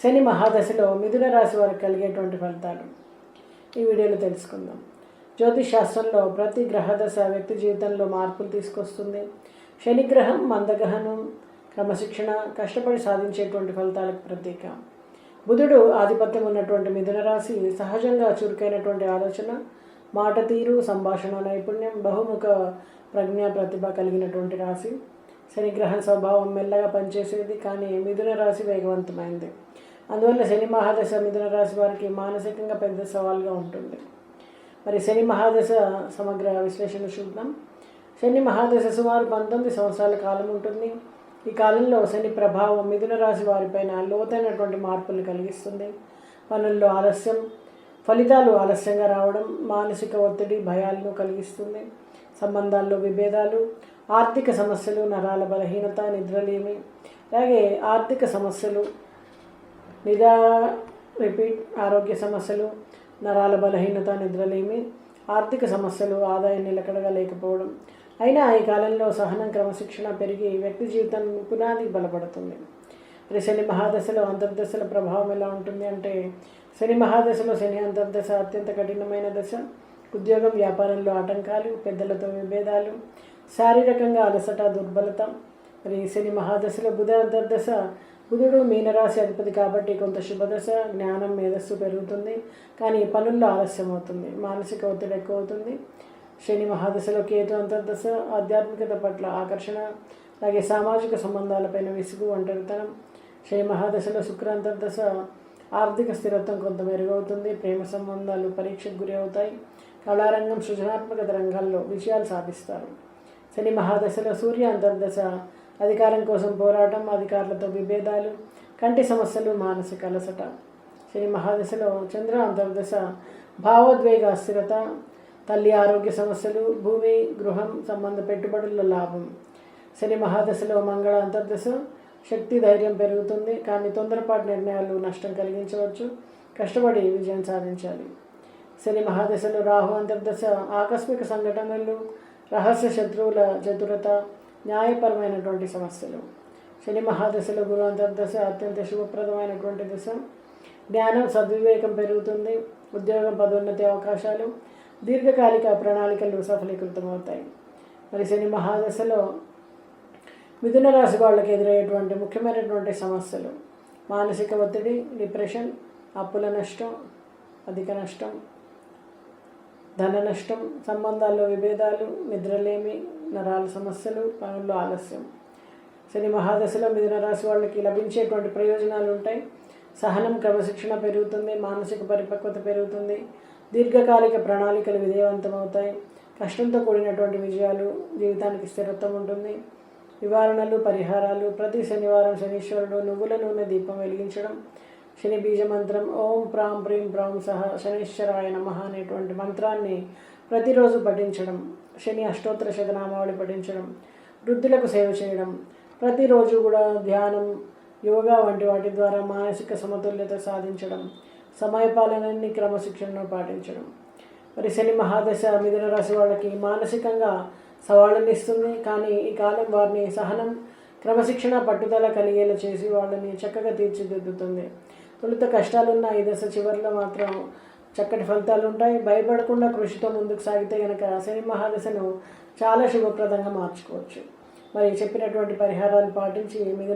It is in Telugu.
శని మహాదశలో మిథున రాశి వారికి కలిగేటువంటి ఫలితాలు ఈ వీడియోలో తెలుసుకుందాం. జ్యోతిష్ శాస్త్రంలో ప్రతి గ్రహదశ వ్యక్తి జీవితంలో మార్పులు తీసుకొస్తుంది. శనిగ్రహం మందగహనం, క్రమశిక్షణ, కష్టపడి సాధించేటువంటి ఫలితాలకు ప్రతీక. బుధుడు ఆధిపత్యం ఉన్నటువంటి మిథున రాశి సహజంగా చురుకైనటువంటి ఆలోచన, మాట తీరు, సంభాషణ నైపుణ్యం, బహుముఖ ప్రజ్ఞ, ప్రతిభ కలిగినటువంటి రాశి. శనిగ్రహం స్వభావం మెల్లగా పనిచేసేది, కానీ మిథున రాశి వేగవంతమైంది. అందువల్ల శని మహాదశ మిథున రాశి వారికి మానసికంగా పెద్ద సవాల్గా ఉంటుంది. మరి శని మహాదశ సమగ్ర విశ్లేషణ చూద్దాం. శని మహాదశ సుమారు 19 సంవత్సరాల కాలం ఉంటుంది. ఈ కాలంలో శని ప్రభావం మిథున రాశి వారిపైన లోతైనటువంటి మార్పులు కలిగిస్తుంది. పనుల్లో ఆలస్యం, ఫలితాలు ఆలస్యంగా రావడం, మానసిక ఒత్తిడి, భయాలను కలిగిస్తుంది. సంబంధాల్లో విభేదాలు, ఆర్థిక సమస్యలు, నరాల బలహీనత, నిద్రలేమి, అలాగే ఆర్థిక సమస్యలు, ఆరోగ్య సమస్యలు, నరాల బలహీనత, నిద్రలేమి, ఆర్థిక సమస్యలు, ఆదాయం నిలకడగా లేకపోవడం. అయినా ఈ కాలంలో సహనం, క్రమశిక్షణ పెరిగి వ్యక్తి జీవితం పునాది బలపడుతుంది. మరి శని మహాదశలో అంతర్దశల ప్రభావం ఎలా ఉంటుంది అంటే, శని మహాదశలో శని అంతర్దశ అత్యంత కఠినమైన దశ. ఉద్యోగం, వ్యాపారంలో ఆటంకాలు, పెద్దలతో విభేదాలు, శారీరకంగా అలసట, దుర్బలత. మరి శని మహాదశలో బుధ అంతర్దశ. బుధుడు మీనరాశి అధిపతి కాబట్టి కొంత శుభదశ, జ్ఞానం, మేధస్సు పెరుగుతుంది, కానీ పనుల్లో ఆలస్యం అవుతుంది, మానసిక ఒత్తిడి ఎక్కువ అవుతుంది. శని మహాదశలో కేతు అంతర్దశ. ఆధ్యాత్మికత పట్ల ఆకర్షణ, అలాగే సామాజిక సంబంధాలపైన విసుగు, ఒంటరితనం. శని మహాదశలో శుక్ర అంతర్దశ. ఆర్థిక స్థిరత్వం కొంత మెరుగవుతుంది, ప్రేమ సంబంధాలు పరీక్షకు గురి అవుతాయి, కళారంగం, సృజనాత్మకత రంగాల్లో విజయాలు సాధిస్తారు. శని మహాదశలో సూర్య అంతర్దశ. అధికారం కోసం పోరాటం, అధికారులతో విభేదాలు, కంటి సమస్యలు, మానసిక అలసట. శని మహాదశలో చంద్ర అంతర్దశ. భావోద్వేగ అస్థిరత, తల్లి ఆరోగ్య సమస్యలు, భూమి, గృహం సంబంధ పెట్టుబడుల లాభం. శని మహాదశలో మంగళ అంతర్దశ. శక్తి, ధైర్యం పెరుగుతుంది, కానీ తొందరపాటు నిర్ణయాలు నష్టం కలిగించవచ్చు, కష్టపడి విజయం సాధించాలి. శని మహాదశలో రాహు అంతర్దశ. ఆకస్మిక సంఘటనలు, రహస్య శత్రువుల చతురత, న్యాయపరమైనటువంటి సమస్యలు. శని మహాదశలో గురు అంతర్దశ. అత్యంత శుభప్రదమైనటువంటి దశ. జ్ఞానం, సద్వివేకం పెరుగుతుంది, ఉద్యోగం, పదోన్నతి అవకాశాలు, దీర్ఘకాలిక ప్రణాళికలు సఫలీకృతమవుతాయి. మరి శని మహాదశలో మిథున రాశి వాళ్ళకి ఎదురయ్యేటువంటి ముఖ్యమైనటువంటి సమస్యలు: మానసిక ఒత్తిడి, డిప్రెషన్, అప్పుల నష్టం, అధిక నష్టం, ధన నష్టం, సంబంధాల్లో విభేదాలు, నిద్రలేమి, నరాల సమస్యలు, పనుల్లో ఆలస్యం. శని మహాదశలో మిథున రాశి వాళ్ళకి లభించేటువంటి ప్రయోజనాలు ఉంటాయి. సహనం, క్రమశిక్షణ పెరుగుతుంది, మానసిక పరిపక్వత పెరుగుతుంది, దీర్ఘకాలిక ప్రణాళికలు విజయవంతమవుతాయి, కష్టంతో కూడినటువంటి విజయాలు, జీవితానికి స్థిరత్వం ఉంటుంది. నివారణలు, పరిహారాలు: ప్రతి శనివారం శనీశ్వరుడు నువ్వుల నూనె దీపం వెలిగించడం, శని బీజ మంత్రం ఓం ప్రాం ప్రీం ప్రాం సహ శనీశ్వరాయ నమః అనేటువంటి మంత్రాన్ని ప్రతిరోజు పఠించడం, శని అష్టోత్తర శతనామావళి పఠించడం, వృద్ధులకు సేవ చేయడం, ప్రతిరోజు కూడా ధ్యానం, యోగా వంటి వాటి ద్వారా మానసిక సమతుల్యత సాధించడం, సమయపాలనని, క్రమశిక్షణను పాటించడం. మరి శని మహాదశ మిథున రాశి వాళ్ళకి మానసికంగా సవాళ్ళని ఇస్తుంది, కానీ ఈ కాలం వారిని సహనం, క్రమశిక్షణ, పట్టుదల కలిగేలా చేసి వాళ్ళని చక్కగా తీర్చిదిద్దుతుంది. తొలుత కష్టాలున్న ఈ దశ చివరిలో మాత్రం చక్కటి ఫలితాలు ఉంటాయి. భయపడకుండా కృషితో ముందుకు సాగితే కనుక శని మహాదశను చాలా శుభప్రదంగా మార్చుకోవచ్చు. మరి చెప్పినటువంటి పరిహారాలు పాటించి మిథున